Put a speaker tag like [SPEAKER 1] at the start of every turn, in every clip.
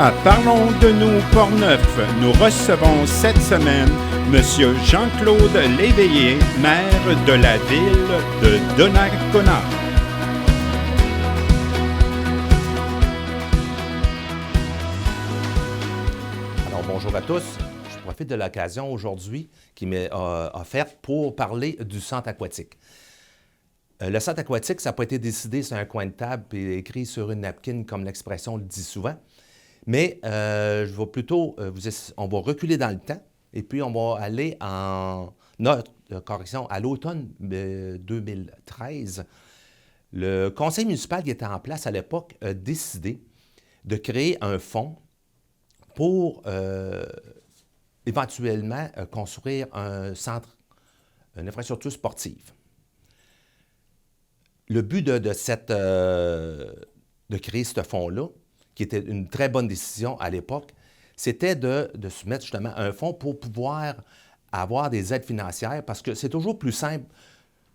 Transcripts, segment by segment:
[SPEAKER 1] À Parlons de nous Portneuf, nous recevons cette semaine M. Jean-Claude Léveillé, maire de la ville de Donnacona.
[SPEAKER 2] Alors bonjour à tous. Je profite de l'occasion aujourd'hui qui m'est offerte pour parler du centre aquatique. Le centre aquatique, ça n'a pas été décidé sur un coin de table et écrit sur une napkin comme l'expression le dit souvent. Mais je vais plutôt, on va reculer dans le temps et puis on va aller à l'automne 2013. Le conseil municipal qui était en place à l'époque a décidé de créer un fonds pour éventuellement construire un centre, une infrastructure sportive. Le but de créer ce fonds-là, qui était une très bonne décision à l'époque, c'était de soumettre justement un fonds pour pouvoir avoir des aides financières, parce que c'est toujours plus simple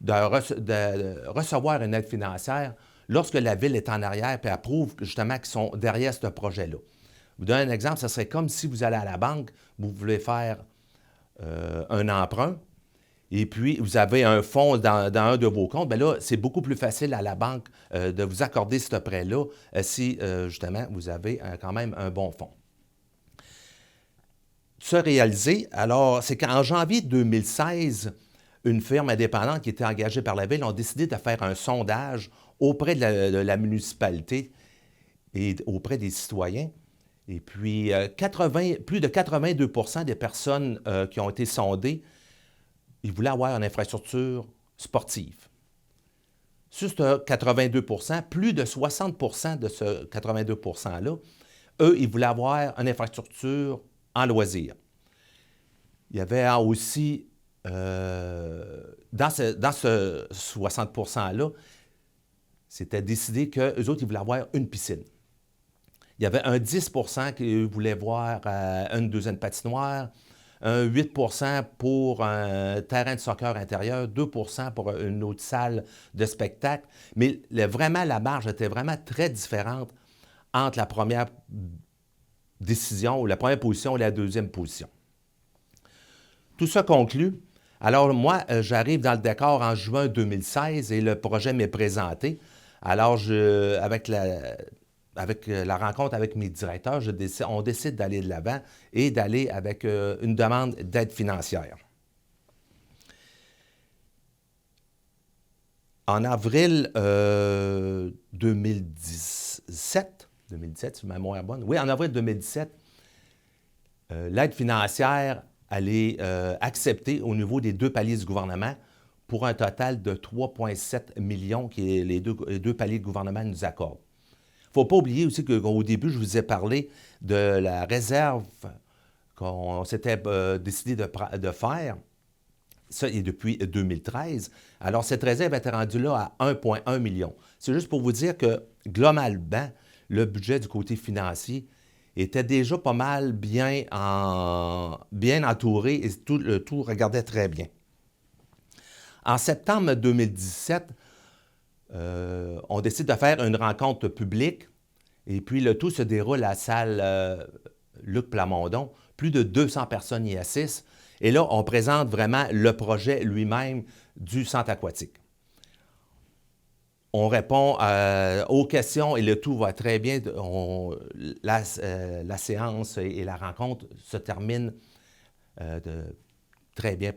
[SPEAKER 2] de recevoir une aide financière lorsque la ville est en arrière et approuve justement qu'ils sont derrière ce projet-là. Je vous donne un exemple, ce serait comme si vous allez à la banque, vous voulez faire un emprunt, et puis vous avez un fonds dans un de vos comptes, bien là, c'est beaucoup plus facile à la banque de vous accorder ce prêt-là si, justement, vous avez quand même un bon fonds. Ça réalisé, alors, c'est qu'en janvier 2016, une firme indépendante qui était engagée par la ville a décidé de faire un sondage auprès de la municipalité et auprès des citoyens. Et puis, plus de 82 % des personnes qui ont été sondées, ils voulaient avoir une infrastructure sportive. Sur ce 82 %, plus de 60 % de ce 82 %-là, eux, ils voulaient avoir une infrastructure en loisirs. Il y avait aussi, dans ce 60 % -là, c'était décidé qu'eux autres, ils voulaient avoir une piscine. Il y avait un 10 % qui voulait voir une deuxième patinoire, un 8 % pour un terrain de soccer intérieur, 2 % pour une autre salle de spectacle. Mais vraiment, la marge était vraiment très différente entre la première décision, ou la première position et la deuxième position. Tout ça conclu. Alors moi, j'arrive dans le décor en juin 2016 et le projet m'est présenté. Alors, avec la rencontre avec mes directeurs, on décide d'aller de l'avant et d'aller avec une demande d'aide financière. En avril 2017, si ma mémoire est bonne, oui, en avril 2017, l'aide financière, elle est acceptée au niveau des deux paliers du gouvernement pour un total de 3,7 millions que les deux paliers du gouvernement nous accordent. Il ne faut pas oublier aussi qu'au début, je vous ai parlé de la réserve qu'on s'était décidé de faire. Ça est depuis 2013. Alors, cette réserve était rendue là à 1,1 million. C'est juste pour vous dire que, globalement, le budget du côté financier était déjà pas mal bien entouré et le tout regardait très bien. En septembre 2017, on décide de faire une rencontre publique et puis le tout se déroule à la salle Luc Plamondon. Plus de 200 personnes y assistent. Et là, on présente vraiment le projet lui-même du centre aquatique. On répond aux questions et le tout va très bien. La séance et la rencontre se terminent très bien.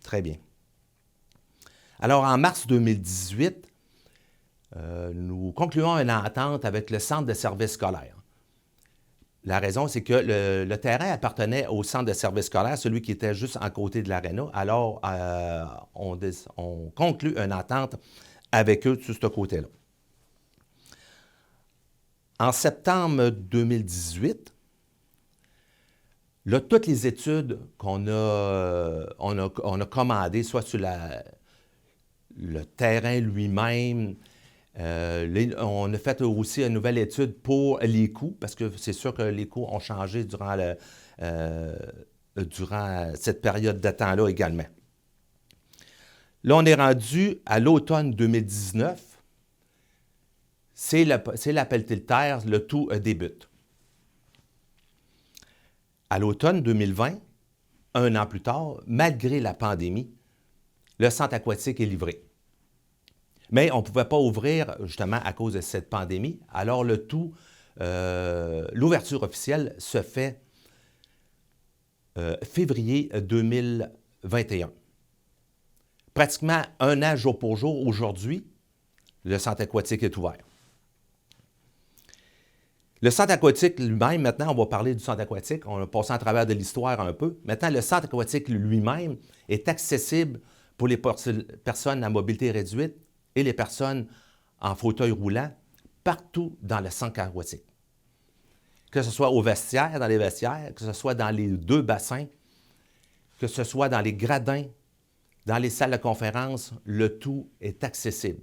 [SPEAKER 2] Très bien. Alors, en mars 2018, nous concluons une entente avec le centre de services scolaires. La raison, c'est que le terrain appartenait au centre de services scolaires, celui qui était juste à côté de l'aréna. Alors, on conclut une entente avec eux sur ce côté-là. En septembre 2018, là, toutes les études qu'on a commandées, soit sur le terrain lui-même, on a fait aussi une nouvelle étude pour les coûts, parce que c'est sûr que les coûts ont changé durant cette période de temps-là également. Là, on est rendu à l'automne 2019. C'est la pelletée de terre, le tout débute. À l'automne 2020, un an plus tard, malgré la pandémie, le centre aquatique est livré. Mais on ne pouvait pas ouvrir justement à cause de cette pandémie. Alors l'ouverture officielle se fait février 2021. Pratiquement un an jour pour jour, aujourd'hui, le centre aquatique est ouvert. Le centre aquatique lui-même, maintenant, on va parler du centre aquatique, on a passé à travers de l'histoire un peu. Maintenant, le centre aquatique lui-même est accessible pour les personnes à mobilité réduite et les personnes en fauteuil roulant partout dans le centre aquatique. Que ce soit au vestiaire, dans les vestiaires, que ce soit dans les 2 bassins, que ce soit dans les gradins, dans les salles de conférence, le tout est accessible.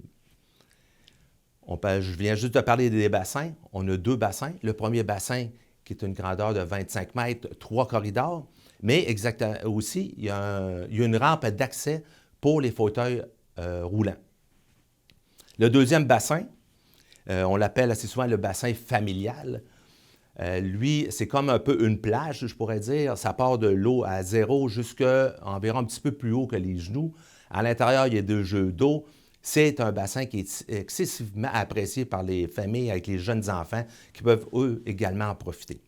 [SPEAKER 2] Je viens juste de parler des bassins. On a 2 bassins. Le premier bassin qui est une grandeur de 25 mètres, 3 corridors, mais exactement aussi, il y a une rampe d'accès pour les fauteuils roulants. Le deuxième bassin, on l'appelle assez souvent le bassin familial. Lui, c'est comme un peu une plage, je pourrais dire. Ça part de l'eau à 0 jusqu'à environ un petit peu plus haut que les genoux. À l'intérieur, il y a 2 jeux d'eau. C'est un bassin qui est excessivement apprécié par les familles avec les jeunes enfants qui peuvent, eux, également en profiter.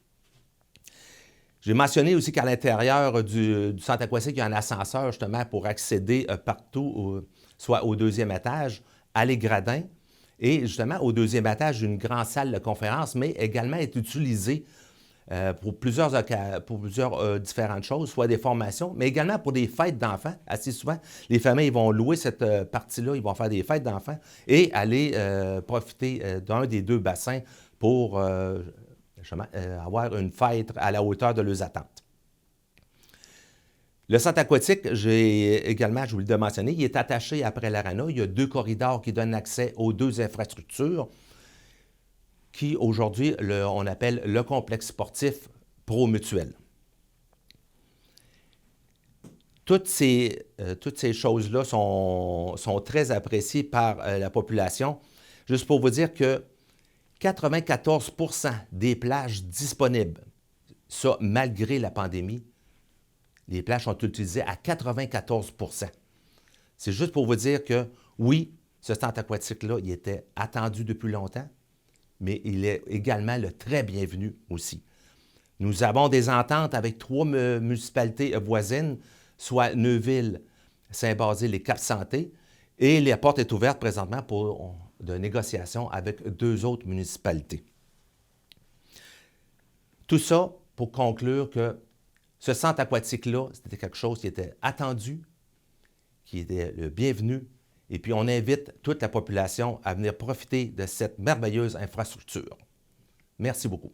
[SPEAKER 2] J'ai mentionné aussi qu'à l'intérieur du centre aquatique, il y a un ascenseur justement pour accéder partout, soit au 2e étage, à les gradins. Et justement, au 2e étage, une grande salle de conférence, mais également est utilisée pour plusieurs différentes choses, soit des formations, mais également pour des fêtes d'enfants. Assez souvent, les familles vont louer cette partie-là, ils vont faire des fêtes d'enfants et aller profiter d'un des 2 bassins pour avoir une fête à la hauteur de leurs attentes. Le centre aquatique, je vous l'ai mentionné, il est attaché après l'arena. Il y a 2 corridors qui donnent accès aux 2 infrastructures qui, aujourd'hui, on appelle le complexe sportif Promutuel. Toutes ces choses-là sont très appréciées par la population. Juste pour vous dire que 94 % des plages disponibles, ça malgré la pandémie, les plages sont utilisées à 94 %. C'est juste pour vous dire que, oui, ce centre aquatique-là, il était attendu depuis longtemps, mais il est également le très bienvenu aussi. Nous avons des ententes avec 3 municipalités voisines, soit Neuville, Saint-Basile et Cap-Santé, et la porte est ouverte présentement pour de négociations avec 2 autres municipalités. Tout ça pour conclure que ce centre aquatique-là, c'était quelque chose qui était attendu, qui était le bienvenu, et puis on invite toute la population à venir profiter de cette merveilleuse infrastructure. Merci beaucoup.